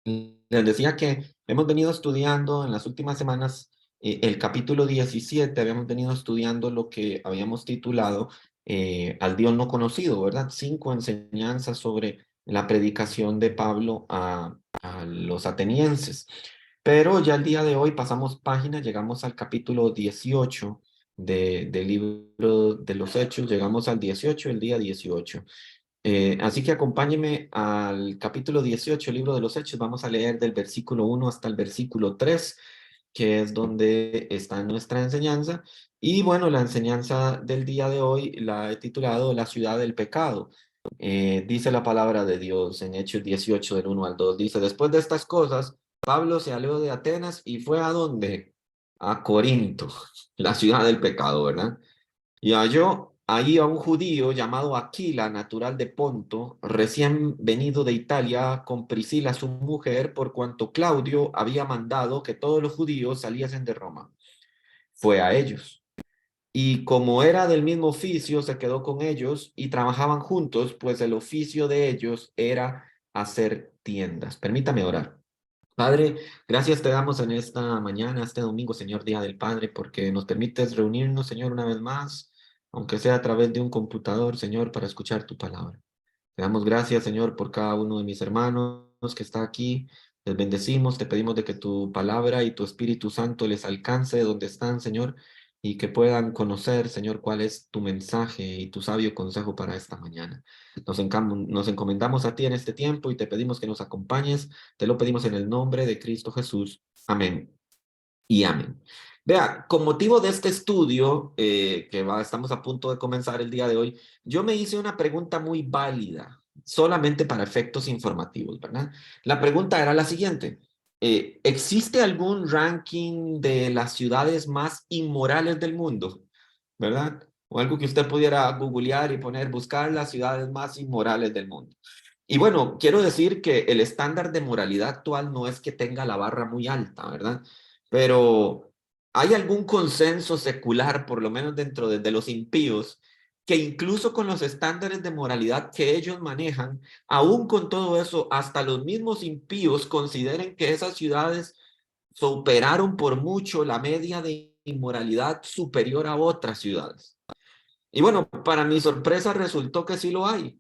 Les decía que hemos venido estudiando en las últimas semanas el capítulo 17. Habíamos venido estudiando lo que habíamos titulado Al Dios no conocido, ¿verdad? 5 enseñanzas sobre la predicación de Pablo a los atenienses. Pero ya el día de hoy pasamos página, llegamos al capítulo 18 del libro de los Hechos, llegamos al 18, el día 18. Así que acompáñeme al capítulo 18, el libro de los Hechos. Vamos a leer del versículo 1 hasta el versículo 3, que es donde está nuestra enseñanza. Y bueno, la enseñanza del día de hoy la he titulado La ciudad del pecado. Dice la palabra de Dios en Hechos 18, del 1 al 2. Dice, después de estas cosas, Pablo se alejó de Atenas y fue ¿a dónde? A Corinto, la ciudad del pecado, ¿verdad? Y halló ahí a un judío llamado Aquila, natural de Ponto, recién venido de Italia, con Priscila su mujer, por cuanto Claudio había mandado que todos los judíos saliesen de Roma. Fue a ellos. Y como era del mismo oficio, se quedó con ellos y trabajaban juntos, pues el oficio de ellos era hacer tiendas. Permítame orar. Padre, gracias te damos en esta mañana, este domingo, Señor, Día del Padre, porque nos permites reunirnos, Señor, una vez más, aunque sea a través de un computador, Señor, para escuchar tu palabra. Te damos gracias, Señor, por cada uno de mis hermanos que está aquí. Les bendecimos, te pedimos de que tu palabra y tu Espíritu Santo les alcance donde están, Señor, y que puedan conocer, Señor, cuál es tu mensaje y tu sabio consejo para esta mañana. Nos encomendamos a ti en este tiempo y te pedimos que nos acompañes. Te lo pedimos en el nombre de Cristo Jesús. Amén y amén. Vea, con motivo de este estudio estamos a punto de comenzar el día de hoy, yo me hice una pregunta muy válida, solamente para efectos informativos, ¿verdad? La pregunta era la siguiente. ¿Existe algún ranking de las ciudades más inmorales del mundo? ¿Verdad? O algo que usted pudiera googlear y poner, buscar las ciudades más inmorales del mundo. Y bueno, quiero decir que el estándar de moralidad actual no es que tenga la barra muy alta, ¿verdad? Pero hay algún consenso secular, por lo menos dentro de los impíos, que incluso con los estándares de moralidad que ellos manejan, aún con todo eso, hasta los mismos impíos consideren que esas ciudades superaron por mucho la media de inmoralidad superior a otras ciudades. Y bueno, para mi sorpresa resultó que sí lo hay.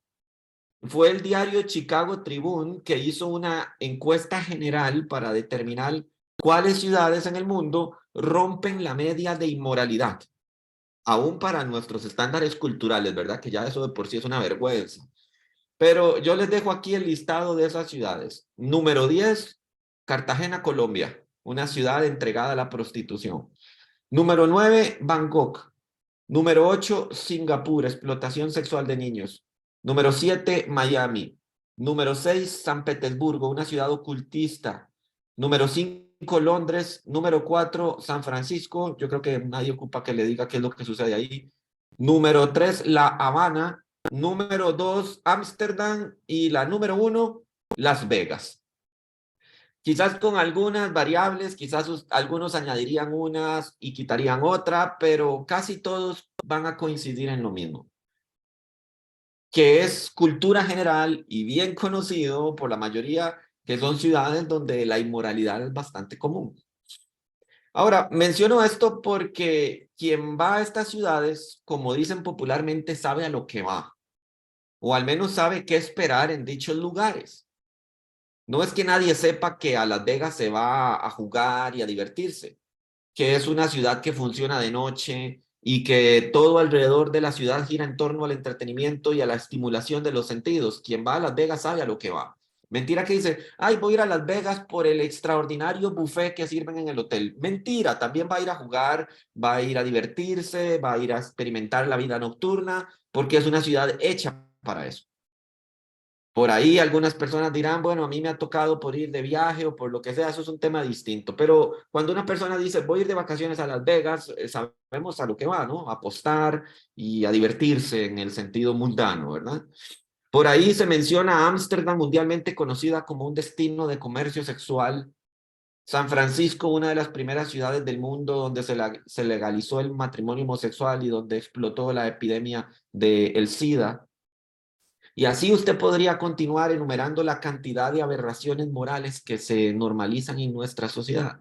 Fue el diario Chicago Tribune que hizo una encuesta general para determinar cuáles ciudades en el mundo rompen la media de inmoralidad, aún para nuestros estándares culturales, ¿verdad? Que ya eso de por sí es una vergüenza. Pero yo les dejo aquí el listado de esas ciudades. Número 10, Cartagena, Colombia, una ciudad entregada a la prostitución. Número 9, Bangkok. Número 8, Singapur, explotación sexual de niños. Número 7, Miami. Número 6, San Petersburgo, una ciudad ocultista. Número 5, Londres. Número 4, San Francisco. Yo creo que nadie ocupa que le diga qué es lo que sucede ahí. Número 3, La Habana. Número 2, Ámsterdam. Y la número 1, Las Vegas. Quizás con algunas variables, quizás algunos añadirían unas y quitarían otra, pero casi todos van a coincidir en lo mismo, que es cultura general y bien conocido por la mayoría, que son ciudades donde la inmoralidad es bastante común. Ahora, menciono esto porque quien va a estas ciudades, como dicen popularmente, sabe a lo que va, o al menos sabe qué esperar en dichos lugares. No es que nadie sepa que a Las Vegas se va a jugar y a divertirse, que es una ciudad que funciona de noche y que todo alrededor de la ciudad gira en torno al entretenimiento y a la estimulación de los sentidos. Quien va a Las Vegas sabe a lo que va. Mentira que dice, ay, voy a ir a Las Vegas por el extraordinario buffet que sirven en el hotel. Mentira, también va a ir a jugar, va a ir a divertirse, va a ir a experimentar la vida nocturna, porque es una ciudad hecha para eso. Por ahí algunas personas dirán, bueno, a mí me ha tocado por ir de viaje o por lo que sea, eso es un tema distinto. Pero cuando una persona dice, voy a ir de vacaciones a Las Vegas, sabemos a lo que va, ¿no? A apostar y a divertirse en el sentido mundano, ¿verdad? Por ahí se menciona a Ámsterdam, mundialmente conocida como un destino de comercio sexual. San Francisco, una de las primeras ciudades del mundo donde se legalizó el matrimonio homosexual y donde explotó la epidemia del SIDA. Y así usted podría continuar enumerando la cantidad de aberraciones morales que se normalizan en nuestra sociedad.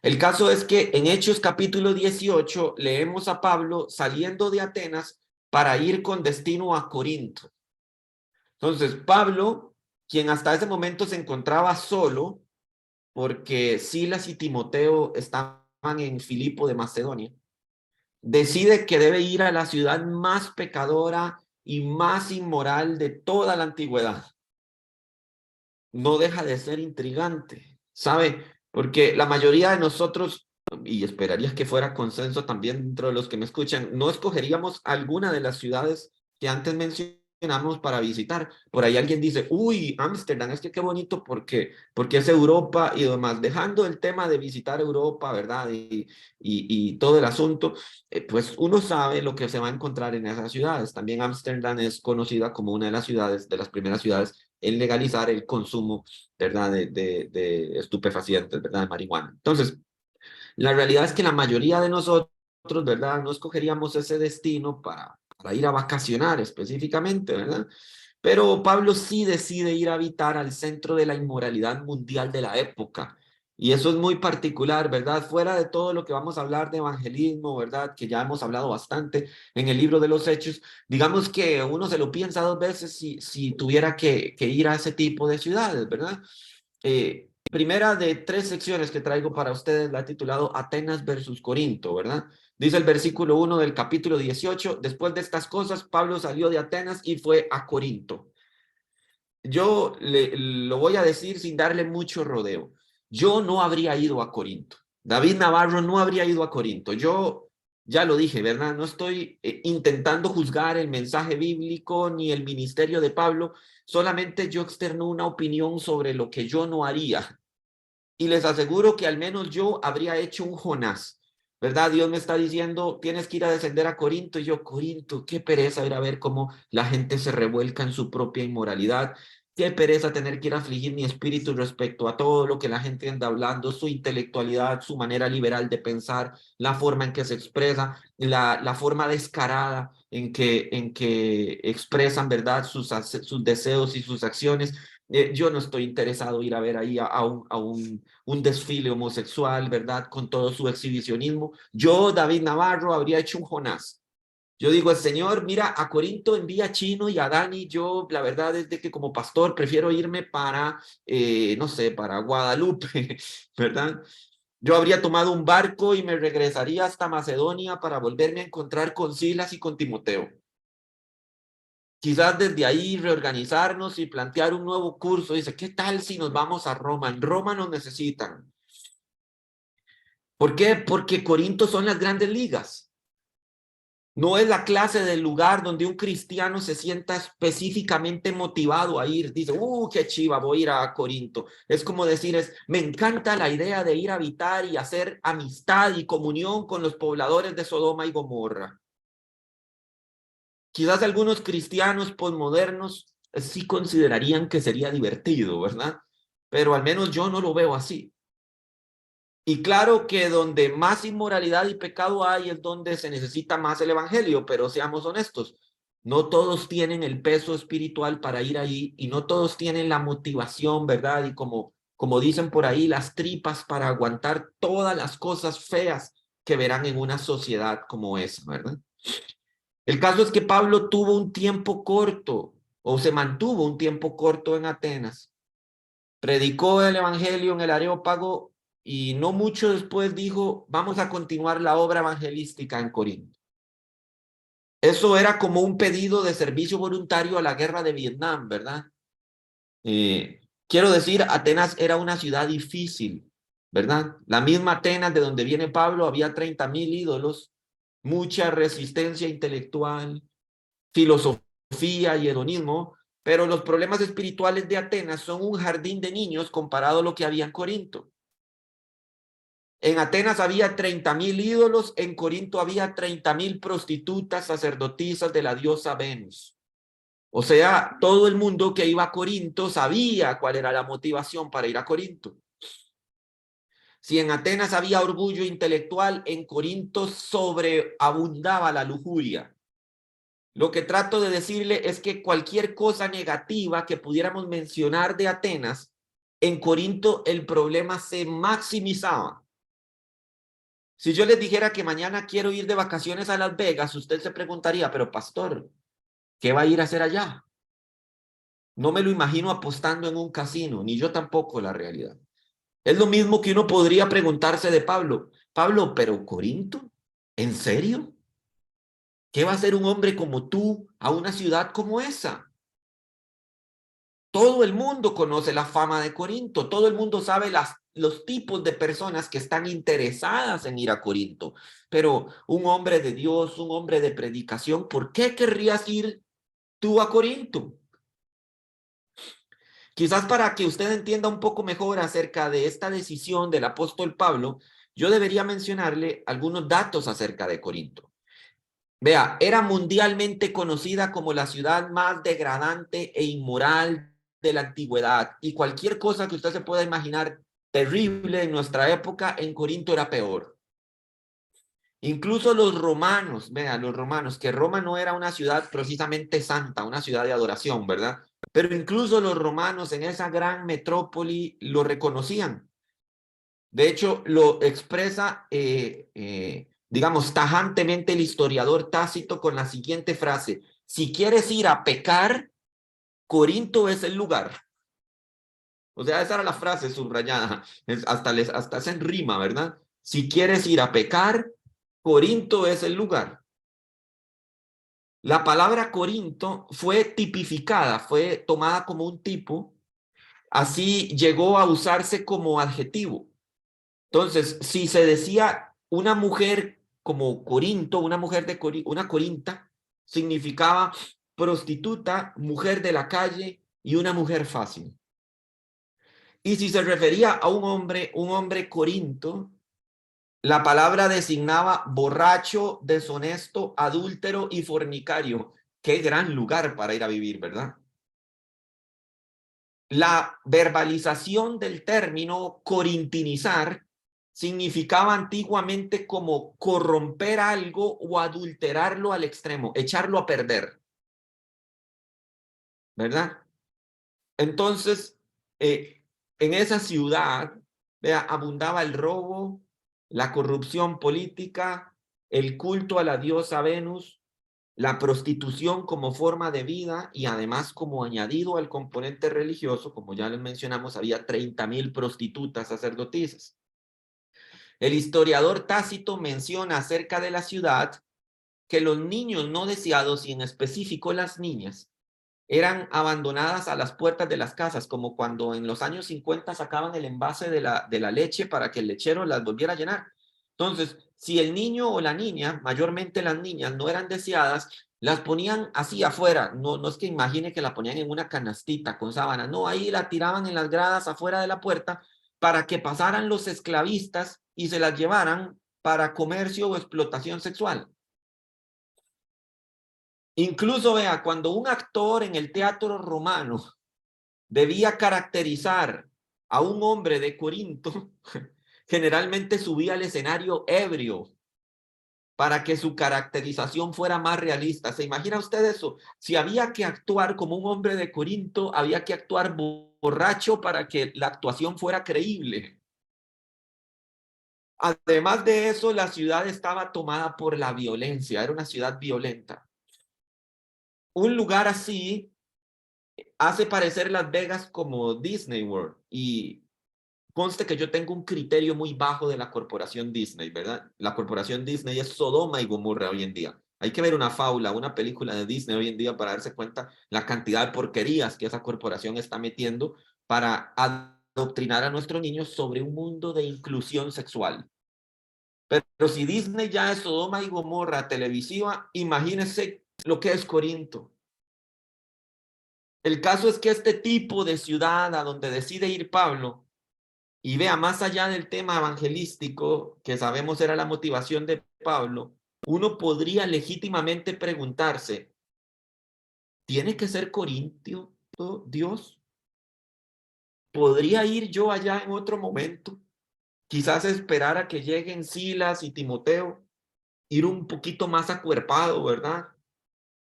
El caso es que en Hechos capítulo 18 leemos a Pablo saliendo de Atenas para ir con destino a Corinto. Entonces, Pablo, quien hasta ese momento se encontraba solo, porque Silas y Timoteo estaban en Filipo de Macedonia, decide que debe ir a la ciudad más pecadora y más inmoral de toda la antigüedad. No deja de ser intrigante, ¿sabe? Porque la mayoría de nosotros, y esperaría que fuera consenso también dentro de los que me escuchan, no escogeríamos alguna de las ciudades que antes mencionamos para visitar. Por ahí alguien dice, uy, Ámsterdam, es que qué bonito porque es Europa y demás. Dejando el tema de visitar Europa, ¿verdad? Y todo el asunto, pues uno sabe lo que se va a encontrar en esas ciudades. También Ámsterdam es conocida como una de las ciudades, de las primeras ciudades en legalizar el consumo, ¿verdad? De estupefacientes, ¿verdad? De marihuana. Entonces, la realidad es que la mayoría de nosotros, ¿verdad? No escogeríamos ese destino para ir a vacacionar específicamente, ¿verdad? Pero Pablo sí decide ir a habitar al centro de la inmoralidad mundial de la época. Y eso es muy particular, ¿verdad? Fuera de todo lo que vamos a hablar de evangelismo, ¿verdad? Que ya hemos hablado bastante en el libro de los Hechos. Digamos que uno se lo piensa dos veces si tuviera que ir a ese tipo de ciudades, ¿verdad? Primera de tres secciones que traigo para ustedes, la he titulado Atenas versus Corinto, ¿verdad? Dice el versículo 1 del capítulo 18, después de estas cosas, Pablo salió de Atenas y fue a Corinto. Yo lo voy a decir sin darle mucho rodeo. Yo no habría ido a Corinto. David Navarro no habría ido a Corinto. Yo ya lo dije, ¿verdad? No estoy intentando juzgar el mensaje bíblico ni el ministerio de Pablo. Solamente yo externo una opinión sobre lo que yo no haría. Y les aseguro que al menos yo habría hecho un Jonás, ¿verdad? Dios me está diciendo, tienes que ir a descender a Corinto. Y yo, Corinto, qué pereza ir a ver cómo la gente se revuelca en su propia inmoralidad. Qué pereza tener que ir a afligir mi espíritu respecto a todo lo que la gente anda hablando, su intelectualidad, su manera liberal de pensar, la forma en que se expresa, la forma descarada en que expresan, ¿verdad? Sus deseos y sus acciones. Yo no estoy interesado en ir a ver ahí a un desfile homosexual, ¿verdad? Con todo su exhibicionismo. Yo, David Navarro, habría hecho un Jonás. Yo digo, el Señor, mira, a Corinto envía a Chino y a Dani. Yo, la verdad es de que como pastor prefiero irme para, no sé, para Guadalupe, ¿verdad? Yo habría tomado un barco y me regresaría hasta Macedonia para volverme a encontrar con Silas y con Timoteo. Quizás desde ahí reorganizarnos y plantear un nuevo curso. Dice, ¿qué tal si nos vamos a Roma? En Roma nos necesitan. ¿Por qué? Porque Corinto son las grandes ligas. No es la clase del lugar donde un cristiano se sienta específicamente motivado a ir. Dice, qué chiva, voy a ir a Corinto. Es como decir, me encanta la idea de ir a habitar y hacer amistad y comunión con los pobladores de Sodoma y Gomorra. Quizás algunos cristianos posmodernos sí considerarían que sería divertido, ¿verdad? Pero al menos yo no lo veo así. Y claro que donde más inmoralidad y pecado hay es donde se necesita más el evangelio, pero seamos honestos, no todos tienen el peso espiritual para ir ahí y no todos tienen la motivación, ¿verdad? Y como dicen por ahí, las tripas para aguantar todas las cosas feas que verán en una sociedad como esa, ¿verdad? El caso es que Pablo tuvo un tiempo corto o se mantuvo un tiempo corto en Atenas. Predicó el evangelio en el Areópago y no mucho después dijo, vamos a continuar la obra evangelística en Corinto. Eso era como un pedido de servicio voluntario a la guerra de Vietnam, ¿verdad? Quiero decir, Atenas era una ciudad difícil, ¿verdad? La misma Atenas de donde viene Pablo había 30,000 ídolos, mucha resistencia intelectual, filosofía y hedonismo, pero los problemas espirituales de Atenas son un jardín de niños comparado a lo que había en Corinto. En Atenas había 30,000 ídolos, en Corinto había 30,000 prostitutas sacerdotisas de la diosa Venus. O sea, todo el mundo que iba a Corinto sabía cuál era la motivación para ir a Corinto. Si en Atenas había orgullo intelectual, en Corinto sobreabundaba la lujuria. Lo que trato de decirle es que cualquier cosa negativa que pudiéramos mencionar de Atenas, en Corinto el problema se maximizaba. Si yo les dijera que mañana quiero ir de vacaciones a Las Vegas, usted se preguntaría, pero pastor, ¿qué va a ir a hacer allá? No me lo imagino apostando en un casino, ni yo tampoco la realidad. Es lo mismo que uno podría preguntarse de Pablo. Pablo, ¿pero Corinto? ¿En serio? ¿Qué va a hacer un hombre como tú a una ciudad como esa? Todo el mundo conoce la fama de Corinto, todo el mundo sabe los tipos de personas que están interesadas en ir a Corinto, pero un hombre de Dios, un hombre de predicación, ¿por qué querrías ir tú a Corinto? Quizás para que usted entienda un poco mejor acerca de esta decisión del apóstol Pablo, yo debería mencionarle algunos datos acerca de Corinto. Vea, era mundialmente conocida como la ciudad más degradante e inmoral de la antigüedad, y cualquier cosa que usted se pueda imaginar terrible en nuestra época, en Corinto era peor. Incluso los romanos, vean, los romanos, que Roma no era una ciudad precisamente santa, una ciudad de adoración, ¿verdad? Pero incluso los romanos en esa gran metrópoli lo reconocían. De hecho, lo expresa, digamos, tajantemente el historiador Tácito con la siguiente frase: si quieres ir a pecar, Corinto es el lugar. O sea, esa era la frase subrayada, hasta es en rima, ¿verdad? Si quieres ir a pecar, Corinto es el lugar. La palabra Corinto fue tipificada, fue tomada como un tipo, así llegó a usarse como adjetivo. Entonces, si se decía una mujer como Corinto, una mujer de una corinta, significaba prostituta, mujer de la calle y una mujer fácil. Y si se refería a un hombre corinto, la palabra designaba borracho, deshonesto, adúltero y fornicario. Qué gran lugar para ir a vivir, ¿verdad? La verbalización del término corintinizar significaba antiguamente como corromper algo o adulterarlo al extremo, echarlo a perder, ¿verdad? Entonces, en esa ciudad, vea, abundaba el robo, la corrupción política, el culto a la diosa Venus, la prostitución como forma de vida y además como añadido al componente religioso, como ya les mencionamos, había 30,000 prostitutas sacerdotisas. El historiador Tácito menciona acerca de la ciudad que los niños no deseados y en específico las niñas eran abandonadas a las puertas de las casas, como cuando en los años 50 sacaban el envase de la leche para que el lechero las volviera a llenar. Entonces, si el niño o la niña, mayormente las niñas, no eran deseadas, las ponían así afuera. No, no es que imagine que la ponían en una canastita con sábana, no, ahí la tiraban en las gradas afuera de la puerta para que pasaran los esclavistas y se las llevaran para comercio o explotación sexual. Incluso vea, cuando un actor en el teatro romano debía caracterizar a un hombre de Corinto, generalmente subía al escenario ebrio para que su caracterización fuera más realista. ¿Se imagina usted eso? Si había que actuar como un hombre de Corinto, había que actuar borracho para que la actuación fuera creíble. Además de eso, la ciudad estaba tomada por la violencia, era una ciudad violenta. Un lugar así hace parecer Las Vegas como Disney World, y conste que yo tengo un criterio muy bajo de la corporación Disney, ¿verdad? La corporación Disney es Sodoma y Gomorra hoy en día. Hay que ver una fábula, una película de Disney hoy en día para darse cuenta la cantidad de porquerías que esa corporación está metiendo para adoctrinar a nuestros niños sobre un mundo de inclusión sexual. Pero si Disney ya es Sodoma y Gomorra televisiva, imagínense lo que es Corinto. El caso es que este tipo de ciudad a donde decide ir Pablo, y vea, más allá del tema evangelístico, que sabemos era la motivación de Pablo, uno podría legítimamente preguntarse, ¿tiene que ser Corintio Dios? ¿Podría ir yo allá en otro momento? Quizás esperar a que lleguen Silas y Timoteo, ir un poquito más acuerpado, ¿verdad?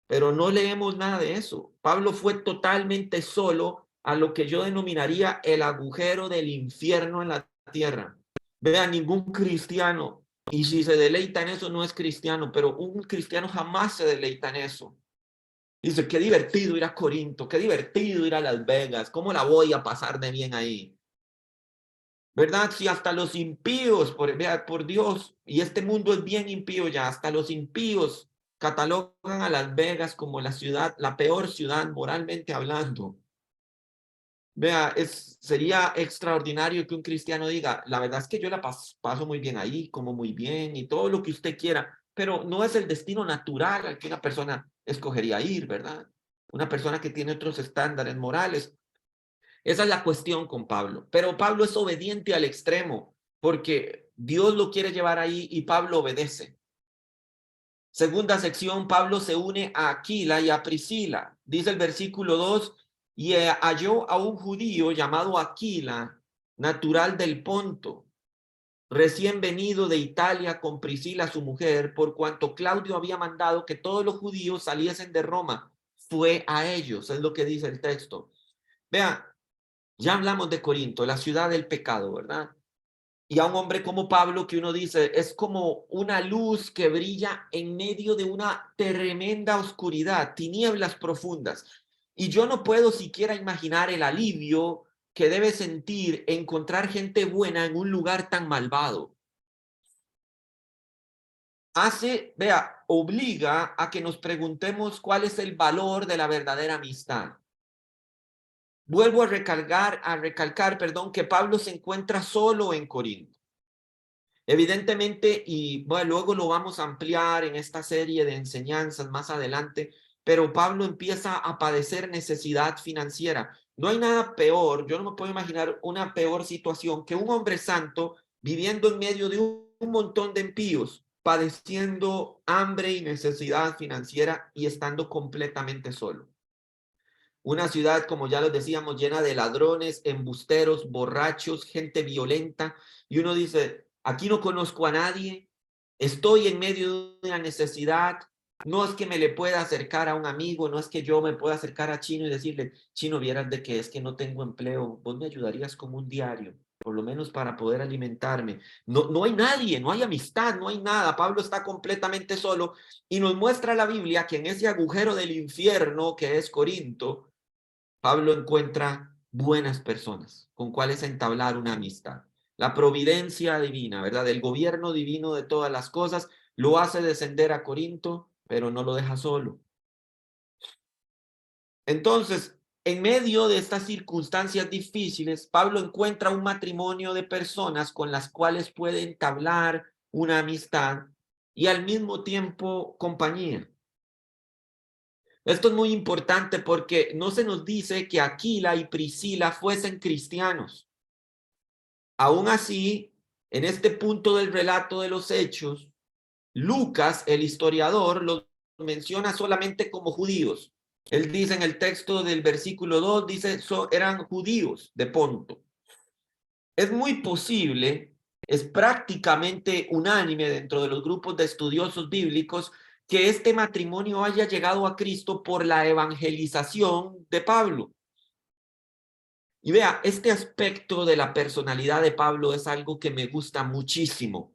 pero no leemos nada de eso. Pablo fue totalmente solo a lo que yo denominaría el agujero del infierno en la tierra. Vea, ningún cristiano, y si se deleita en eso no es cristiano, pero un cristiano jamás se deleita en eso. Dice, qué divertido ir a Corinto, qué divertido ir a Las Vegas, ¿cómo la voy a pasar de bien ahí? ¿Verdad? Si hasta los impíos, vea, por Dios, y este mundo es bien impío ya, hasta los impíos catalogan a Las Vegas como la ciudad, la peor ciudad moralmente hablando. Vea, sería extraordinario que un cristiano diga, la verdad es que yo la paso muy bien ahí, como muy bien y todo lo que usted quiera, pero no es el destino natural al que una persona escogería ir, ¿verdad? Una persona que tiene otros estándares morales. Esa es la cuestión con Pablo. Pero Pablo es obediente al extremo porque Dios lo quiere llevar ahí y Pablo obedece. Segunda sección, Pablo se une a Aquila y a Priscila. Dice el versículo 2, y halló a un judío llamado Aquila, natural del Ponto, recién venido de Italia con Priscila su mujer, por cuanto Claudio había mandado que todos los judíos saliesen de Roma. Fue a ellos, es lo que dice el texto. Vean, ya hablamos de Corinto, la ciudad del pecado, ¿verdad? Y a un hombre como Pablo, que uno dice, es como una luz que brilla en medio de una tremenda oscuridad, tinieblas profundas. Y yo no puedo siquiera imaginar el alivio que debe sentir encontrar gente buena en un lugar tan malvado. Vea, obliga a que nos preguntemos cuál es el valor de la verdadera amistad. Vuelvo a recalcar, perdón, que Pablo se encuentra solo en Corinto. Evidentemente, y bueno, luego lo vamos a ampliar en esta serie de enseñanzas más adelante, pero Pablo empieza a padecer necesidad financiera. No hay nada peor, yo no me puedo imaginar una peor situación que un hombre santo viviendo en medio de un montón de impíos, padeciendo hambre y necesidad financiera y estando completamente solo. Una ciudad, como ya les decíamos, llena de ladrones, embusteros, borrachos, gente violenta. Y uno dice, aquí no conozco a nadie, estoy en medio de una necesidad. No es que me le pueda acercar a un amigo, no es que yo me pueda acercar a Chino y decirle, Chino, vieras de que es que no tengo empleo, vos me ayudarías con un diario, por lo menos para poder alimentarme. No, no hay nadie, no hay amistad, no hay nada. Pablo está completamente solo y nos muestra la Biblia que en ese agujero del infierno que es Corinto, Pablo encuentra buenas personas con cuales entablar una amistad. La providencia divina, ¿verdad? El gobierno divino de todas las cosas lo hace descender a Corinto, pero no lo deja solo. Entonces, en medio de estas circunstancias difíciles, Pablo encuentra un matrimonio de personas con las cuales puede entablar una amistad y al mismo tiempo compañía. Esto es muy importante porque no se nos dice que Aquila y Priscila fuesen cristianos. Aún así, en este punto del relato de los hechos, Lucas, el historiador, los menciona solamente como judíos. Él dice en el texto del versículo 2, dice, eran judíos de Ponto. Es muy posible, es prácticamente unánime dentro de los grupos de estudiosos bíblicos, que este matrimonio haya llegado a Cristo por la evangelización de Pablo. Y vea, este aspecto de la personalidad de Pablo es algo que me gusta muchísimo,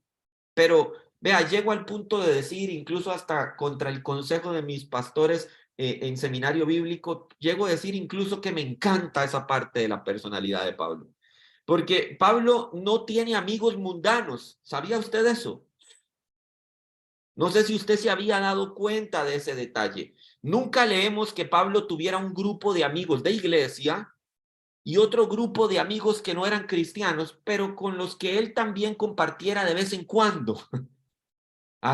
pero vea, llego al punto de decir, incluso hasta contra el consejo de mis pastores en seminario bíblico, llego a decir incluso que me encanta esa parte de la personalidad de Pablo. Porque Pablo no tiene amigos mundanos. ¿Sabía usted eso? No sé si usted se había dado cuenta de ese detalle. Nunca leemos que Pablo tuviera un grupo de amigos de iglesia y otro grupo de amigos que no eran cristianos, pero con los que él también compartiera de vez en cuando.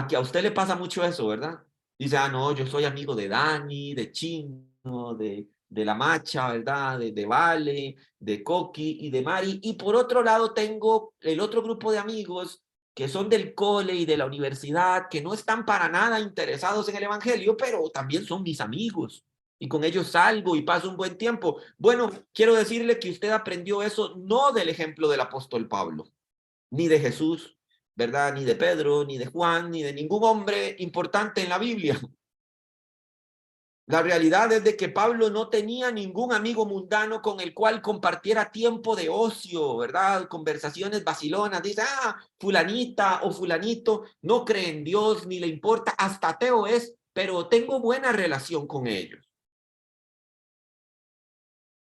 Que a usted le pasa mucho eso, ¿verdad? Dice, no, yo soy amigo de Dani, de Chino, de la Macha, ¿verdad? De Vale, de Coqui y de Mari. Y por otro lado tengo el otro grupo de amigos que son del cole y de la universidad, que no están para nada interesados en el evangelio, pero también son mis amigos. Y con ellos salgo y paso un buen tiempo. Bueno, quiero decirle que usted aprendió eso no del ejemplo del apóstol Pablo, ni de Jesús, ¿verdad? Ni de Pedro, ni de Juan, ni de ningún hombre importante en la Biblia. La realidad es de que Pablo no tenía ningún amigo mundano con el cual compartiera tiempo de ocio, ¿verdad? Conversaciones vacilonas. Dice, fulanita o fulanito no cree en Dios ni le importa, hasta ateo es, pero tengo buena relación con ellos.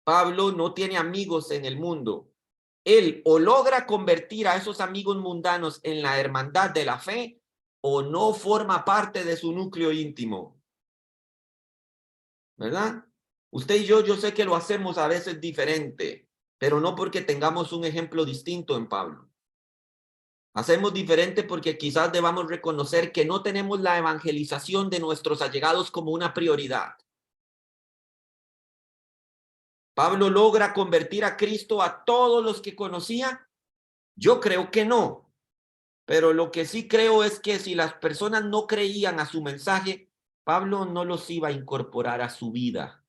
Pablo no tiene amigos en el mundo. Él o logra convertir a esos amigos mundanos en la hermandad de la fe o no forma parte de su núcleo íntimo. ¿Verdad? Usted y yo sé que lo hacemos a veces diferente, pero no porque tengamos un ejemplo distinto en Pablo. Hacemos diferente porque quizás debamos reconocer que no tenemos la evangelización de nuestros allegados como una prioridad. ¿Pablo logra convertir a Cristo a todos los que conocía? Yo creo que no. Pero lo que sí creo es que si las personas no creían a su mensaje, Pablo no los iba a incorporar a su vida.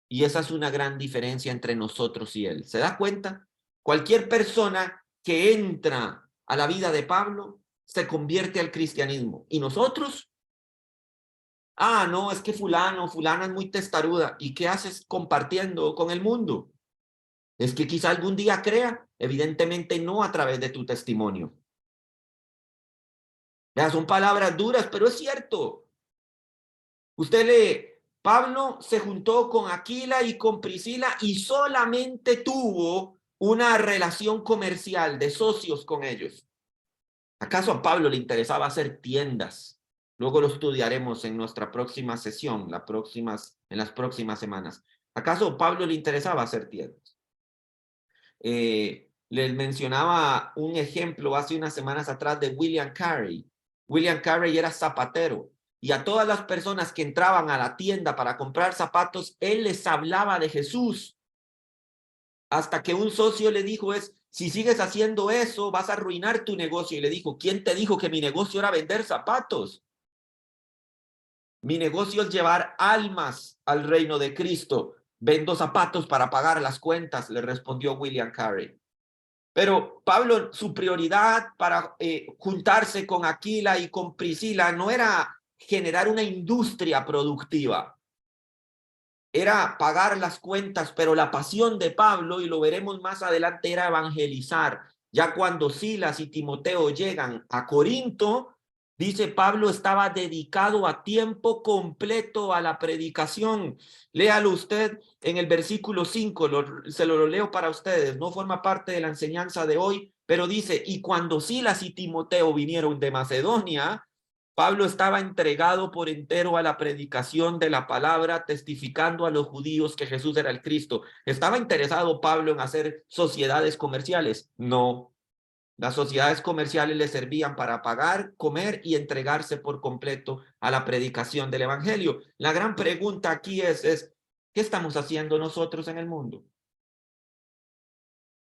Y esa es una gran diferencia entre nosotros y él. ¿Se da cuenta? Cualquier persona que entra a la vida de Pablo se convierte al cristianismo. ¿Y nosotros? No, es que fulana es muy testaruda. ¿Y qué haces compartiendo con el mundo? Es que quizá algún día crea, evidentemente no a través de tu testimonio. Ya son palabras duras, pero es cierto. Usted lee, Pablo se juntó con Aquila y con Priscila y solamente tuvo una relación comercial de socios con ellos. ¿Acaso a Pablo le interesaba hacer tiendas? Luego lo estudiaremos en nuestra próxima sesión, en las próximas semanas. ¿Acaso a Pablo le interesaba hacer tiendas? Les mencionaba un ejemplo hace unas semanas atrás de William Carey. William Carey era zapatero y a todas las personas que entraban a la tienda para comprar zapatos, él les hablaba de Jesús. Hasta que un socio le dijo si sigues haciendo eso, vas a arruinar tu negocio. Y le dijo, ¿quién te dijo que mi negocio era vender zapatos? Mi negocio es llevar almas al reino de Cristo. Vendo zapatos para pagar las cuentas, le respondió William Carey. Pero Pablo, su prioridad para juntarse con Aquila y con Priscila no era generar una industria productiva, era pagar las cuentas, pero la pasión de Pablo, y lo veremos más adelante, era evangelizar. Ya cuando Silas y Timoteo llegan a Corinto, dice Pablo estaba dedicado a tiempo completo a la predicación. Léalo usted en el versículo 5, se lo leo para ustedes, no forma parte de la enseñanza de hoy, pero dice, y cuando Silas y Timoteo vinieron de Macedonia, Pablo estaba entregado por entero a la predicación de la palabra, testificando a los judíos que Jesús era el Cristo. ¿Estaba interesado Pablo en hacer sociedades comerciales? No. Las sociedades comerciales le servían para pagar, comer y entregarse por completo a la predicación del evangelio. La gran pregunta aquí es ¿qué estamos haciendo nosotros en el mundo?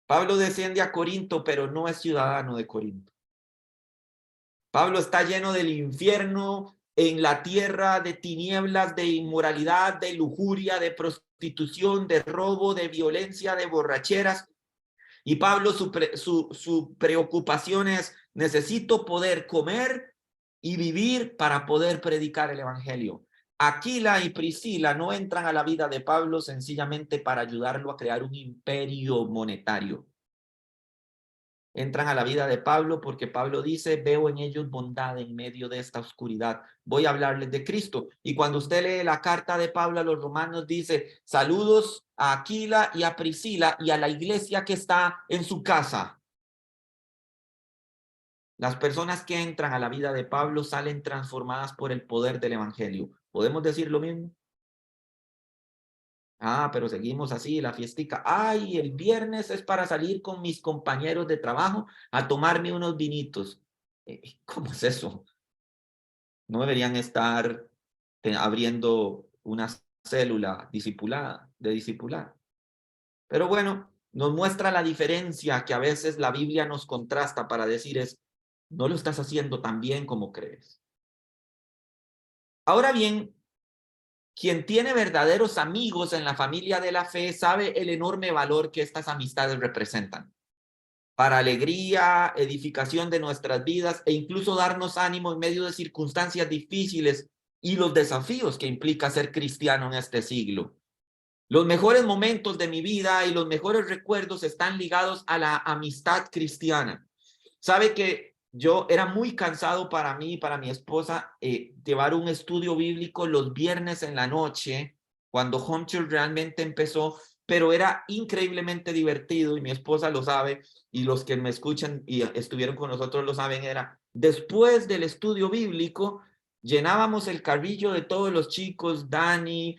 Pablo desciende a Corinto, pero no es ciudadano de Corinto. Pablo está lleno del infierno en la tierra, de tinieblas, de inmoralidad, de lujuria, de prostitución, de robo, de violencia, de borracheras. Y Pablo, su preocupación es, necesito poder comer y vivir para poder predicar el evangelio. Aquila y Priscila no entran a la vida de Pablo sencillamente para ayudarlo a crear un imperio monetario. Entran a la vida de Pablo porque Pablo dice, veo en ellos bondad en medio de esta oscuridad. Voy a hablarles de Cristo. Y cuando usted lee la carta de Pablo a los romanos, dice, saludos a Aquila y a Priscila y a la iglesia que está en su casa. Las personas que entran a la vida de Pablo salen transformadas por el poder del evangelio. ¿Podemos decir lo mismo? Pero seguimos así, la fiestica. El viernes es para salir con mis compañeros de trabajo a tomarme unos vinitos. ¿Cómo es eso? No deberían estar abriendo una célula de discipular. Pero bueno, nos muestra la diferencia que a veces la Biblia nos contrasta para decir no lo estás haciendo tan bien como crees. Ahora bien, quien tiene verdaderos amigos en la familia de la fe sabe el enorme valor que estas amistades representan para alegría, edificación de nuestras vidas e incluso darnos ánimo en medio de circunstancias difíciles y los desafíos que implica ser cristiano en este siglo. Los mejores momentos de mi vida y los mejores recuerdos están ligados a la amistad cristiana. Sabe que yo era muy cansado para mí y para mi esposa llevar un estudio bíblico los viernes en la noche, cuando Home Church realmente empezó, pero era increíblemente divertido y mi esposa lo sabe y los que me escuchan y estuvieron con nosotros lo saben, era después del estudio bíblico, llenábamos el carrillo de todos los chicos, Dani,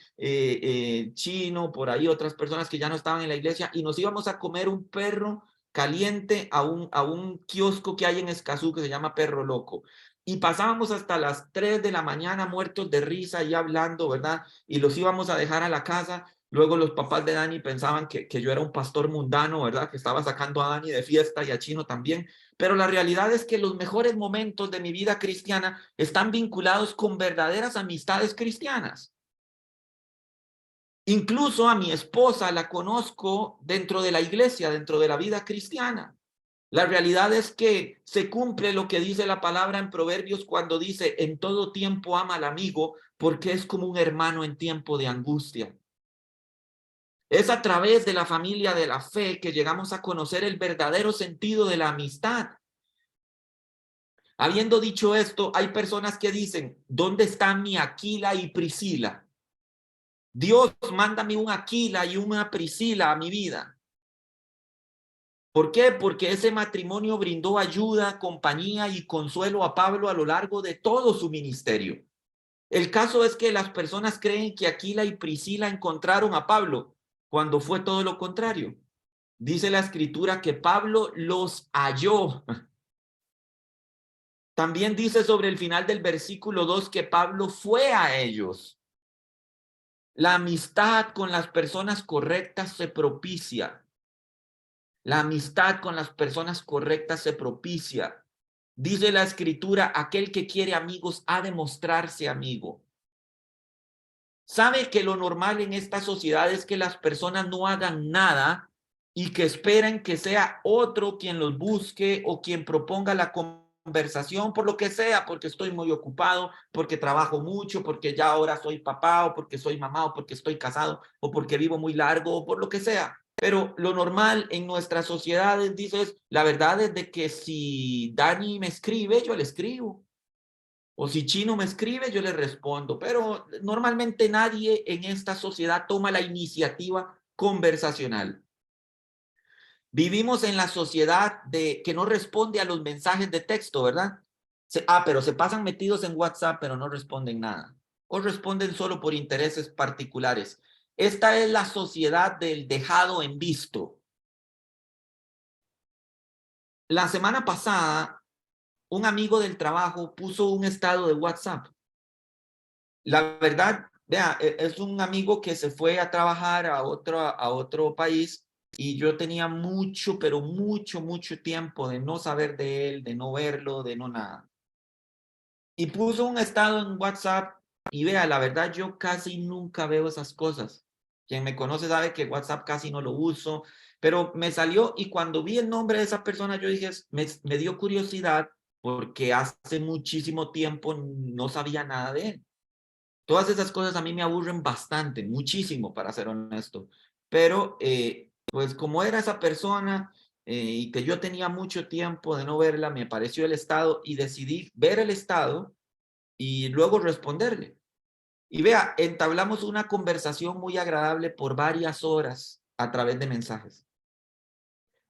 Chino, por ahí otras personas que ya no estaban en la iglesia y nos íbamos a comer un perro caliente a un kiosco que hay en Escazú que se llama Perro Loco. Y pasábamos hasta las 3 de la mañana muertos de risa y hablando, ¿verdad? Y los íbamos a dejar a la casa. Luego los papás de Dani pensaban que yo era un pastor mundano, ¿verdad? Que estaba sacando a Dani de fiesta y a Chino también. Pero la realidad es que los mejores momentos de mi vida cristiana están vinculados con verdaderas amistades cristianas. Incluso a mi esposa la conozco dentro de la iglesia, dentro de la vida cristiana. La realidad es que se cumple lo que dice la palabra en Proverbios cuando dice, en todo tiempo ama al amigo porque es como un hermano en tiempo de angustia. Es a través de la familia de la fe que llegamos a conocer el verdadero sentido de la amistad. Habiendo dicho esto, hay personas que dicen, ¿dónde están mi Aquila y Priscila? Dios, mándame un Aquila y una Priscila a mi vida. ¿Por qué? Porque ese matrimonio brindó ayuda, compañía y consuelo a Pablo a lo largo de todo su ministerio. El caso es que las personas creen que Aquila y Priscila encontraron a Pablo, cuando fue todo lo contrario. Dice la escritura que Pablo los halló. También dice sobre el final del versículo 2 que Pablo fue a ellos. La amistad con las personas correctas se propicia. La amistad con las personas correctas se propicia. Dice la escritura, aquel que quiere amigos ha de mostrarse amigo. Sabe que lo normal en esta sociedad es que las personas no hagan nada y que esperen que sea otro quien los busque o quien proponga la conversación por lo que sea, porque estoy muy ocupado, porque trabajo mucho, porque ya ahora soy papá o porque soy mamá o porque estoy casado o porque vivo muy largo o por lo que sea. Pero lo normal en nuestras sociedades, dices, la verdad es de que si Dani me escribe, yo le escribo. O si Chino me escribe, yo le respondo. Pero normalmente nadie en esta sociedad toma la iniciativa conversacional. Vivimos en la sociedad de que no responde a los mensajes de texto, ¿verdad? Pero se pasan metidos en WhatsApp, pero no responden nada. O responden solo por intereses particulares. Esta es la sociedad del dejado en visto. La semana pasada, un amigo del trabajo puso un estado de WhatsApp. La verdad, vea, es un amigo que se fue a trabajar a otro país y yo tenía mucho, pero mucho tiempo de no saber de él, de no verlo, de no nada. Y puso un estado en WhatsApp y vea, la verdad yo casi nunca veo esas cosas. Quien me conoce sabe que WhatsApp casi no lo uso, pero me salió y cuando vi el nombre de esa persona yo dije, me dio curiosidad porque hace muchísimo tiempo no sabía nada de él. Todas esas cosas a mí me aburren bastante, muchísimo, para ser honesto. Pero, pues como era esa persona y que yo tenía mucho tiempo de no verla, me apareció el estado y decidí ver el estado y luego responderle. Y vea, entablamos una conversación muy agradable por varias horas a través de mensajes.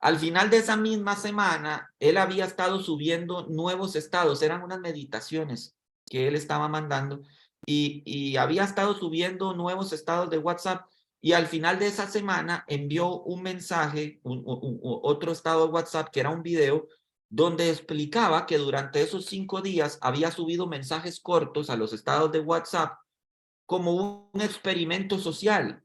Al final de esa misma semana, él había estado subiendo nuevos estados, eran unas meditaciones que él estaba mandando y había estado subiendo nuevos estados de WhatsApp y al final de esa semana envió un mensaje, otro estado de WhatsApp que era un video donde explicaba que durante esos 5 días había subido mensajes cortos a los estados de WhatsApp como un experimento social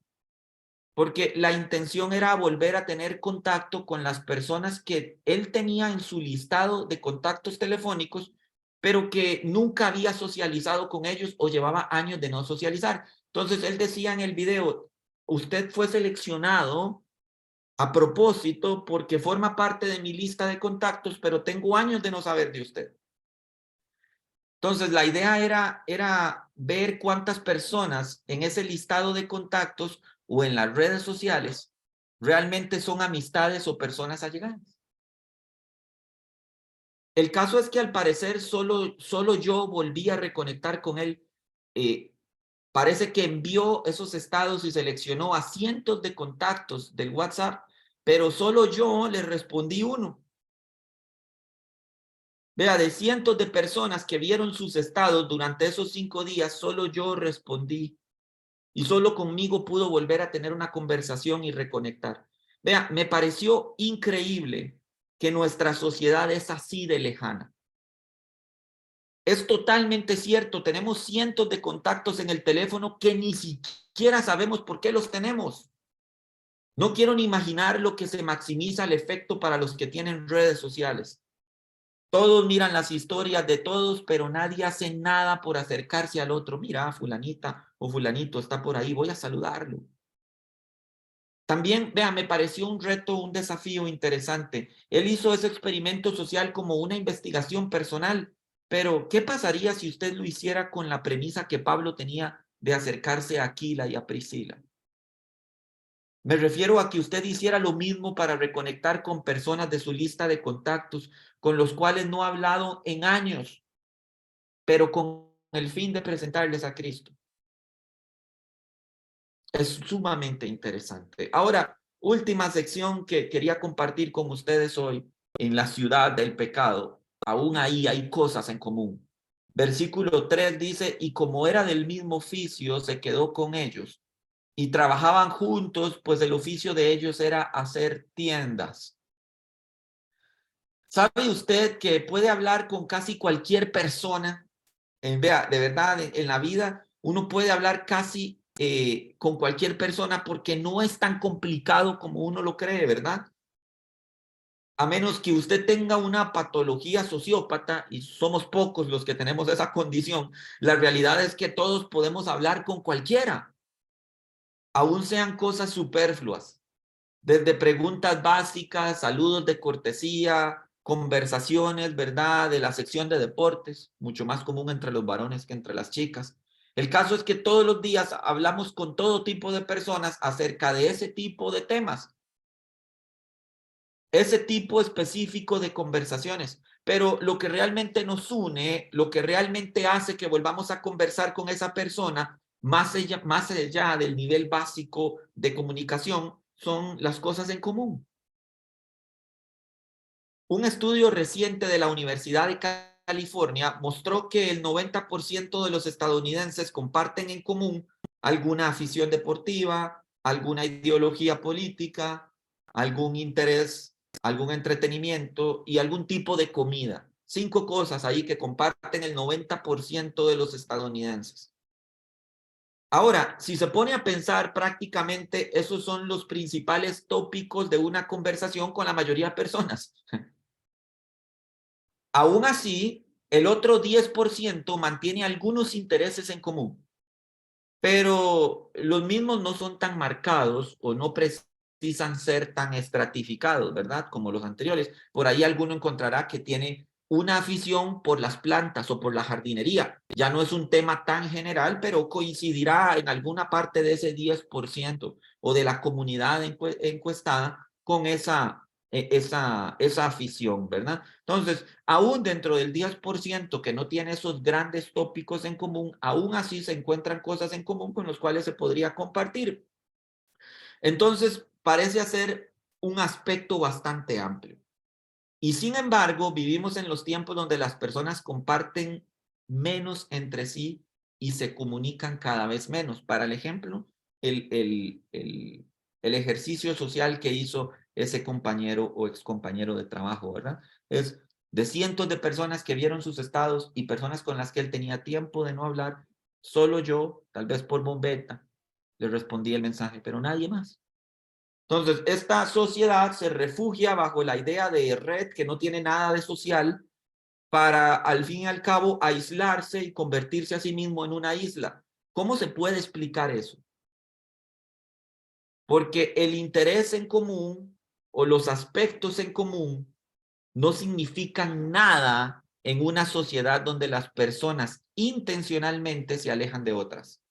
porque la intención era volver a tener contacto con las personas que él tenía en su listado de contactos telefónicos, pero que nunca había socializado con ellos o llevaba años de no socializar. Entonces él decía en el video, usted fue seleccionado a propósito porque forma parte de mi lista de contactos, pero tengo años de no saber de usted. Entonces, la idea era ver cuántas personas en ese listado de contactos o en las redes sociales realmente son amistades o personas allegadas. El caso es que al parecer solo yo volví a reconectar con él. Eh, Parece que envió esos estados y seleccionó a cientos de contactos del WhatsApp, pero solo yo le respondí uno. Vea, de cientos de personas que vieron sus estados durante esos 5 días, solo yo respondí y solo conmigo pudo volver a tener una conversación y reconectar. Vea, me pareció increíble que nuestra sociedad es así de lejana. Es totalmente cierto, tenemos cientos de contactos en el teléfono que ni siquiera sabemos por qué los tenemos. No quiero ni imaginar lo que se maximiza el efecto para los que tienen redes sociales. Todos miran las historias de todos, pero nadie hace nada por acercarse al otro. Mira, fulanita o fulanito está por ahí, voy a saludarlo. También, vea, me pareció un reto, un desafío interesante. Él hizo ese experimento social como una investigación personal, pero ¿qué pasaría si usted lo hiciera con la premisa que Pablo tenía de acercarse a Aquila y a Priscila? Me refiero a que usted hiciera lo mismo para reconectar con personas de su lista de contactos con los cuales no ha hablado en años, pero con el fin de presentarles a Cristo. Es sumamente interesante. Ahora, última sección que quería compartir con ustedes hoy. En la ciudad del pecado, aún ahí hay cosas en común. Versículo 3 dice, y como era del mismo oficio, se quedó con ellos. Y trabajaban juntos, pues el oficio de ellos era hacer tiendas. ¿Sabe usted que puede hablar con casi cualquier persona? Vea, de verdad, en la vida uno puede hablar casi con cualquier persona porque no es tan complicado como uno lo cree, ¿verdad? A menos que usted tenga una patología sociópata, y somos pocos los que tenemos esa condición, la realidad es que todos podemos hablar con cualquiera, aún sean cosas superfluas. Desde preguntas básicas, saludos de cortesía, conversaciones, ¿verdad? De la sección de deportes, mucho más común entre los varones que entre las chicas. El caso es que todos los días hablamos con todo tipo de personas acerca de ese tipo de temas, ese tipo específico de conversaciones. Pero lo que realmente nos une, lo que realmente hace que volvamos a conversar con esa persona, más allá del nivel básico de comunicación, son las cosas en común. Un estudio reciente de la Universidad de California mostró que el 90% de los estadounidenses comparten en común alguna afición deportiva, alguna ideología política, algún interés, algún entretenimiento y algún tipo de comida. 5 cosas ahí que comparten el 90% de los estadounidenses. Ahora, si se pone a pensar, prácticamente esos son los principales tópicos de una conversación con la mayoría de personas. Aún así, el otro 10% mantiene algunos intereses en común, pero los mismos no son tan marcados o no precisan ser tan estratificados, ¿verdad? Como los anteriores. Por ahí alguno encontrará que tiene una afición por las plantas o por la jardinería. Ya no es un tema tan general, pero coincidirá en alguna parte de ese 10% o de la comunidad encuestada con esa afición, ¿verdad? Entonces, aún dentro del 10% que no tiene esos grandes tópicos en común, aún así se encuentran cosas en común con los cuales se podría compartir. Entonces, parece ser un aspecto bastante amplio. Y sin embargo, vivimos en los tiempos donde las personas comparten menos entre sí y se comunican cada vez menos. Para el ejemplo, el ejercicio social que hizo ese compañero o excompañero de trabajo, ¿verdad? Es de cientos de personas que vieron sus estados y personas con las que él tenía tiempo de no hablar, solo yo, tal vez por bombeta, le respondí el mensaje, pero nadie más. Entonces, esta sociedad se refugia bajo la idea de red que no tiene nada de social para, al fin y al cabo, aislarse y convertirse a sí mismo en una isla. ¿Cómo se puede explicar eso? Porque el interés en común o los aspectos en común no significan nada en una sociedad donde las personas intencionalmente se alejan de otras.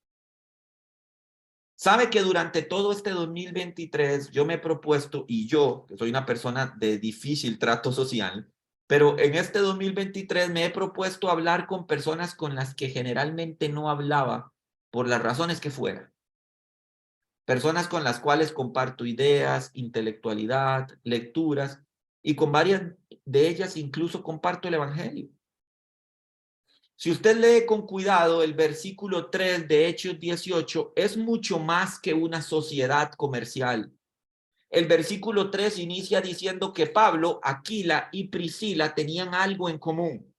Sabe que durante todo este 2023 yo me he propuesto, y yo, que soy una persona de difícil trato social, pero en este 2023 me he propuesto hablar con personas con las que generalmente no hablaba por las razones que fueran. Personas con las cuales comparto ideas, intelectualidad, lecturas, y con varias de ellas incluso comparto el evangelio. Si usted lee con cuidado el versículo 3 de Hechos 18, es mucho más que una sociedad comercial. El versículo 3 inicia diciendo que Pablo, Aquila y Priscila tenían algo en común.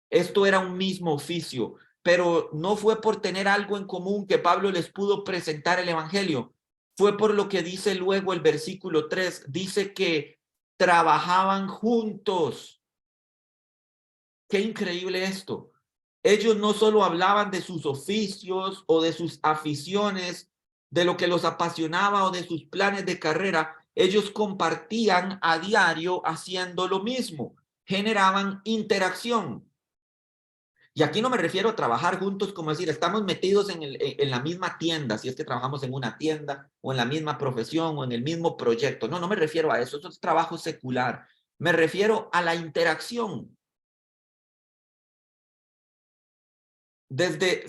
Esto era un mismo oficio, pero no fue por tener algo en común que Pablo les pudo presentar el evangelio. Fue por lo que dice luego el versículo 3, dice que trabajaban juntos. Qué increíble esto. Ellos no solo hablaban de sus oficios o de sus aficiones, de lo que los apasionaba o de sus planes de carrera. Ellos compartían a diario haciendo lo mismo, generaban interacción. Y aquí no me refiero a trabajar juntos como decir, estamos metidos en la misma tienda, si es que trabajamos en una tienda o en la misma profesión o en el mismo proyecto. No, no me refiero a eso, eso es trabajo secular. Me refiero a la interacción. Desde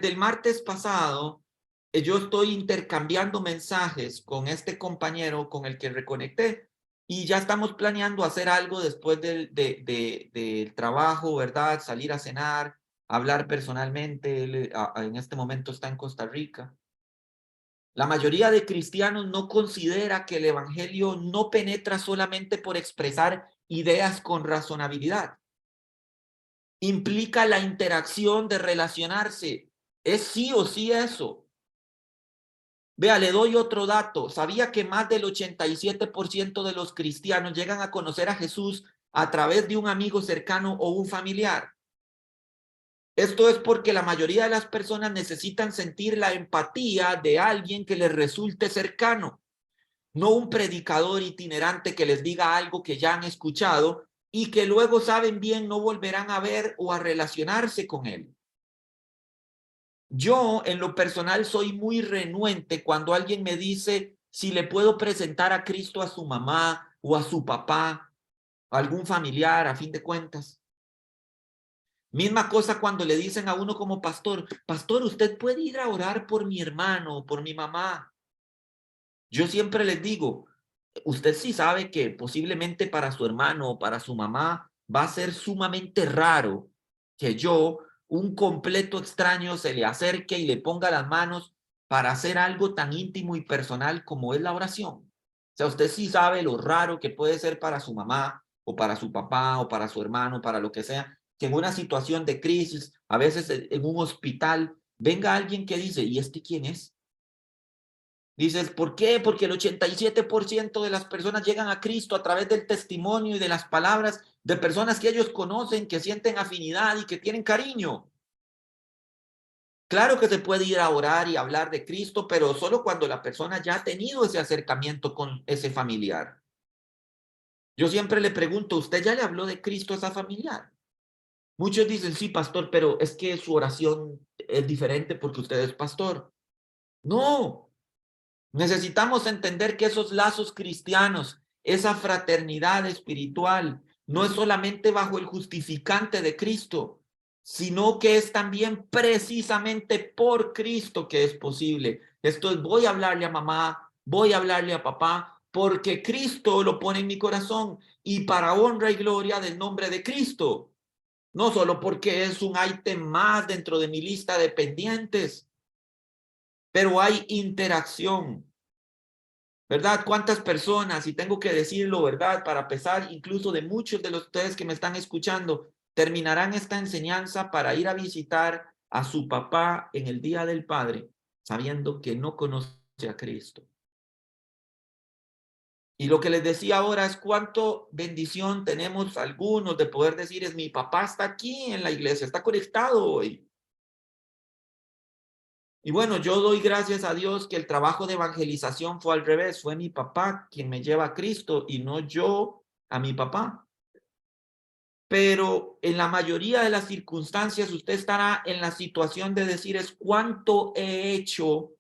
el martes pasado, yo estoy intercambiando mensajes con este compañero con el que reconecté y ya estamos planeando hacer algo después del trabajo, ¿verdad? Salir a cenar, hablar personalmente. Él en este momento está en Costa Rica. La mayoría de cristianos no considera que el evangelio no penetra solamente por expresar ideas con razonabilidad. Implica la interacción de relacionarse. Es sí o sí eso. Vea, le doy otro dato. ¿Sabía que más del 87% de los cristianos llegan a conocer a Jesús a través de un amigo cercano o un familiar? Esto es porque la mayoría de las personas necesitan sentir la empatía de alguien que les resulte cercano, no un predicador itinerante que les diga algo que ya han escuchado y que luego saben bien no volverán a ver o a relacionarse con él. Yo, en lo personal, soy muy renuente cuando alguien me dice si le puedo presentar a Cristo a su mamá o a su papá, a algún familiar, a fin de cuentas. Misma cosa cuando le dicen a uno como pastor, pastor, usted puede ir a orar por mi hermano o por mi mamá. Yo siempre les digo, usted sí sabe que posiblemente para su hermano o para su mamá va a ser sumamente raro que yo, un completo extraño, se le acerque y le ponga las manos para hacer algo tan íntimo y personal como es la oración. O sea, usted sí sabe lo raro que puede ser para su mamá o para su papá o para su hermano, para lo que sea, que en una situación de crisis, a veces en un hospital, venga alguien que dice, ¿y este quién es? Dices, ¿por qué? Porque el 87% de las personas llegan a Cristo a través del testimonio y de las palabras de personas que ellos conocen, que sienten afinidad y que tienen cariño. Claro que se puede ir a orar y hablar de Cristo, pero solo cuando la persona ya ha tenido ese acercamiento con ese familiar. Yo siempre le pregunto, ¿usted ya le habló de Cristo a esa familiar? Muchos dicen, sí, pastor, pero es que su oración es diferente porque usted es pastor. No, necesitamos entender que esos lazos cristianos, esa fraternidad espiritual, no es solamente bajo el justificante de Cristo, sino que es también precisamente por Cristo que es posible. Esto es, voy a hablarle a mamá, voy a hablarle a papá, porque Cristo lo pone en mi corazón y para honra y gloria del nombre de Cristo. No solo porque es un ítem más dentro de mi lista de pendientes, pero hay interacción. ¿Verdad? ¿Cuántas personas, y tengo que decirlo, verdad, para pesar incluso de muchos de los ustedes que me están escuchando, terminarán esta enseñanza para ir a visitar a su papá en el Día del Padre, sabiendo que no conoce a Cristo? Y lo que les decía ahora es cuánto bendición tenemos algunos de poder decir es mi papá está aquí en la iglesia, está conectado hoy. Y bueno, yo doy gracias a Dios que el trabajo de evangelización fue al revés, fue mi papá quien me lleva a Cristo y no yo a mi papá. pero en la mayoría de las circunstancias usted estará en la situación de decir es cuánto he hecho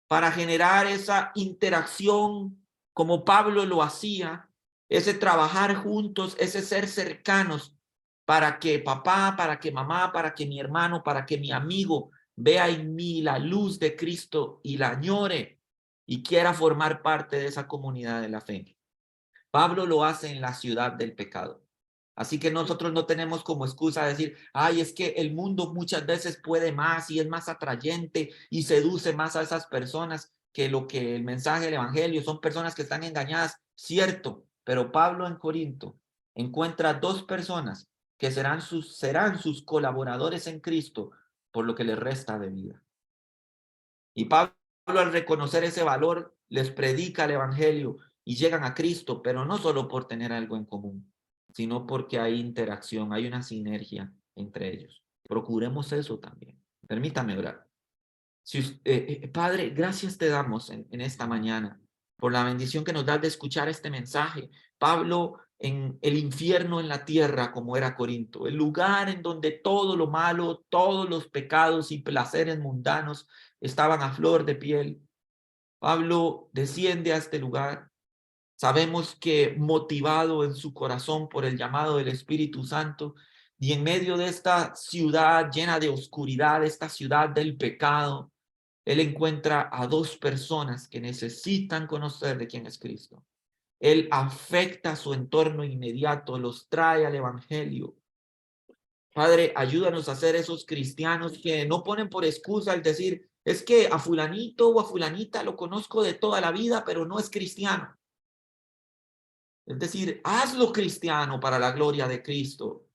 para generar esa interacción como Pablo lo hacía, ese trabajar juntos, ese ser cercanos, para que papá, para que mamá, para que mi hermano, para que mi amigo vea en mí la luz de Cristo y la añore y quiera formar parte de esa comunidad de la fe. Pablo lo hace en la ciudad del pecado. Así que nosotros no tenemos como excusa decir, ay, es que el mundo muchas veces puede más y es más atrayente y seduce más a esas personas que lo que el mensaje del evangelio. Son personas que están engañadas, cierto, pero Pablo en Corinto encuentra dos personas que serán sus colaboradores en Cristo por lo que les resta de vida. Y Pablo al reconocer ese valor les predica el evangelio y llegan a Cristo, pero no solo por tener algo en común, sino porque hay interacción, hay una sinergia entre ellos. Procuremos eso también. Permítame orar. Padre, gracias te damos en esta mañana por la bendición que nos das de escuchar este mensaje. Pablo en el infierno en la tierra, como era Corinto, el lugar en donde todo lo malo, todos los pecados y placeres mundanos estaban a flor de piel. Pablo desciende a este lugar. Sabemos que motivado en su corazón por el llamado del Espíritu Santo y en medio de esta ciudad llena de oscuridad, esta ciudad del pecado, él encuentra a dos personas que necesitan conocer de quién es Cristo. Él afecta a su entorno inmediato, los trae al evangelio. Padre, ayúdanos a ser esos cristianos que no ponen por excusa el decir, es que a fulanito o a fulanita lo conozco de toda la vida, pero no es cristiano. Es decir, hazlo cristiano para la gloria de Cristo.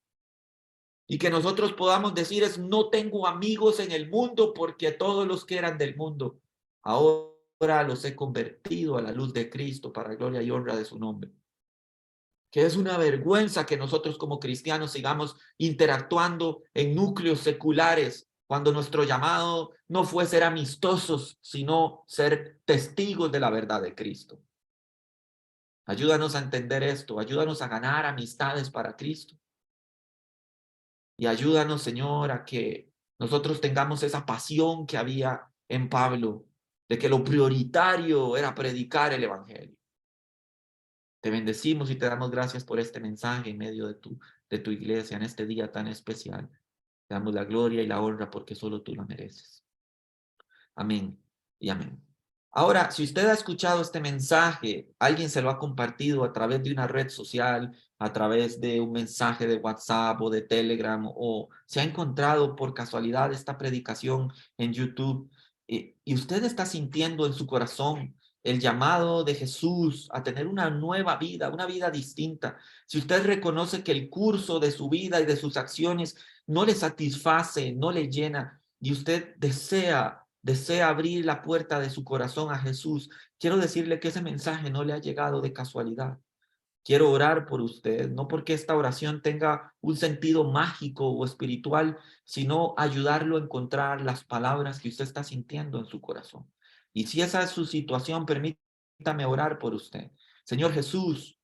Y que nosotros podamos decir es, no tengo amigos en el mundo porque todos los que eran del mundo, ahora los he convertido a la luz de Cristo para gloria y honra de su nombre. Que es una vergüenza que nosotros como cristianos sigamos interactuando en núcleos seculares cuando nuestro llamado no fue ser amistosos, sino ser testigos de la verdad de Cristo. Ayúdanos a entender esto, ayúdanos a ganar amistades para Cristo. Y ayúdanos, Señor, a que nosotros tengamos esa pasión que había en Pablo, de que lo prioritario era predicar el evangelio. Te bendecimos y te damos gracias por este mensaje en medio de tu iglesia en este día tan especial. Te damos la gloria y la honra porque solo tú la mereces. Amén y amén. Ahora, si usted ha escuchado este mensaje, alguien se lo ha compartido a través de una red social, a través de un mensaje de WhatsApp o de Telegram, o se ha encontrado por casualidad esta predicación en YouTube, y usted está sintiendo en su corazón el llamado de Jesús a tener una nueva vida, una vida distinta. Si usted reconoce que el curso de su vida y de sus acciones no le satisface, no le llena, y usted desea abrir la puerta de su corazón a Jesús, quiero decirle que ese mensaje no le ha llegado de casualidad. Quiero orar por usted, no porque esta oración tenga un sentido mágico o espiritual, sino ayudarlo a encontrar las palabras que usted está sintiendo en su corazón. Y si esa es su situación, permítame orar por usted. Señor Jesús,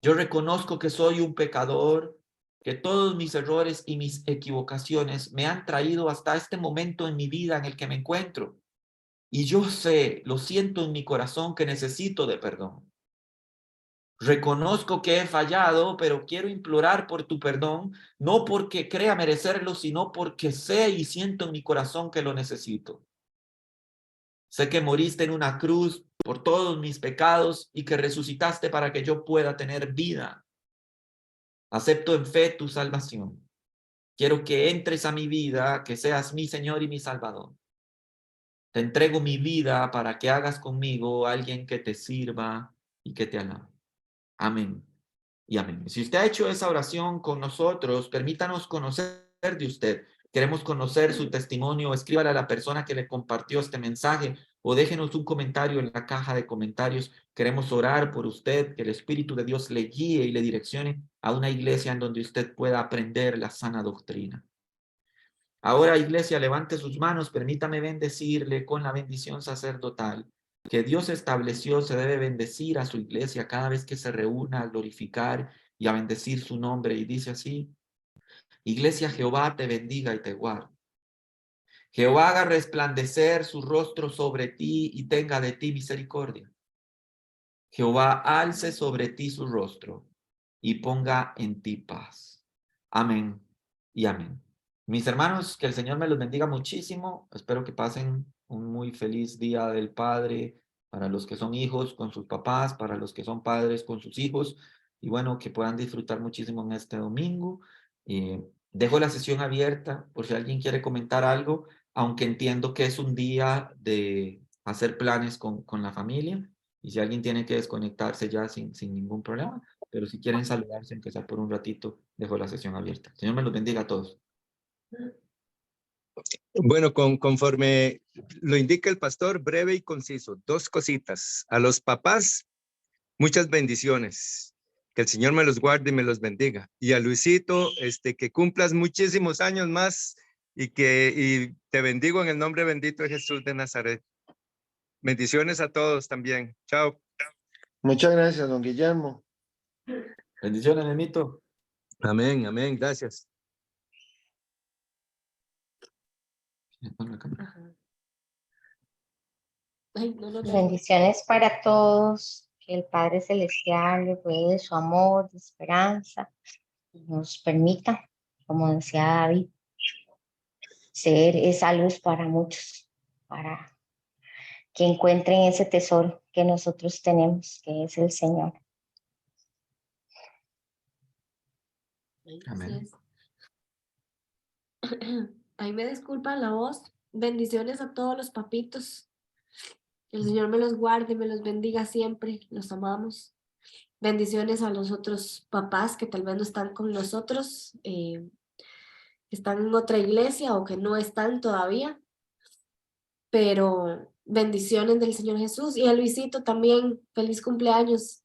yo reconozco que soy un pecador, que todos mis errores y mis equivocaciones me han traído hasta este momento en mi vida en el que me encuentro. Y yo sé, lo siento en mi corazón que necesito de perdón. Reconozco que he fallado, pero quiero implorar por tu perdón, no porque crea merecerlo, sino porque sé y siento en mi corazón que lo necesito. Sé que moriste en una cruz por todos mis pecados y que resucitaste para que yo pueda tener vida. Acepto en fe tu salvación. Quiero que entres a mi vida, que seas mi Señor y mi Salvador. Te entrego mi vida para que hagas conmigo alguien que te sirva y que te alabe. Amén y amén. Si usted ha hecho esa oración con nosotros, permítanos conocer de usted. Queremos conocer su testimonio. Escríbale a la persona que le compartió este mensaje o déjenos un comentario en la caja de comentarios. Queremos orar por usted, que el Espíritu de Dios le guíe y le direccione a una iglesia en donde usted pueda aprender la sana doctrina. Ahora, iglesia, levante sus manos, permítame bendecirle con la bendición sacerdotal que Dios estableció. Se debe bendecir a su iglesia cada vez que se reúna a glorificar y a bendecir su nombre. Y dice así: Iglesia, Jehová te bendiga y te guarde. Jehová haga resplandecer su rostro sobre ti y tenga de ti misericordia. Jehová alce sobre ti su rostro y ponga en ti paz. Amén y amén. Mis hermanos, que el Señor me los bendiga muchísimo. Espero que pasen un muy feliz Día del Padre para los que son hijos con sus papás, para los que son padres con sus hijos. Y bueno, que puedan disfrutar muchísimo en este domingo. Dejo la sesión abierta por si alguien quiere comentar algo, aunque entiendo que es un día de hacer planes con la familia. Y si alguien tiene que desconectarse ya sin ningún problema, pero si quieren saludarse, empezar por un ratito, dejo la sesión abierta. Señor me los bendiga a todos. Bueno, conforme lo indica el pastor, breve y conciso, 2 cositas. A los papás, muchas bendiciones. Que el Señor me los guarde y me los bendiga. Y a Luisito, que cumplas muchísimos años más y te bendigo en el nombre bendito de Jesús de Nazaret. Bendiciones a todos también. Chao. Muchas gracias, don Guillermo. Bendiciones, Memito. Amén, amén. Gracias. Bendiciones para todos, que el Padre Celestial les dé su amor, de esperanza, y nos permita, como decía David, ser esa luz para muchos, para que encuentren ese tesoro que nosotros tenemos, que es el Señor. Amén. Ahí me disculpan la voz. Bendiciones a todos los papitos. Que el Señor me los guarde, me los bendiga siempre. Los amamos. Bendiciones a los otros papás que tal vez no están con nosotros, que están en otra iglesia o que no están todavía. Pero bendiciones del Señor Jesús. Y a Luisito también, feliz cumpleaños.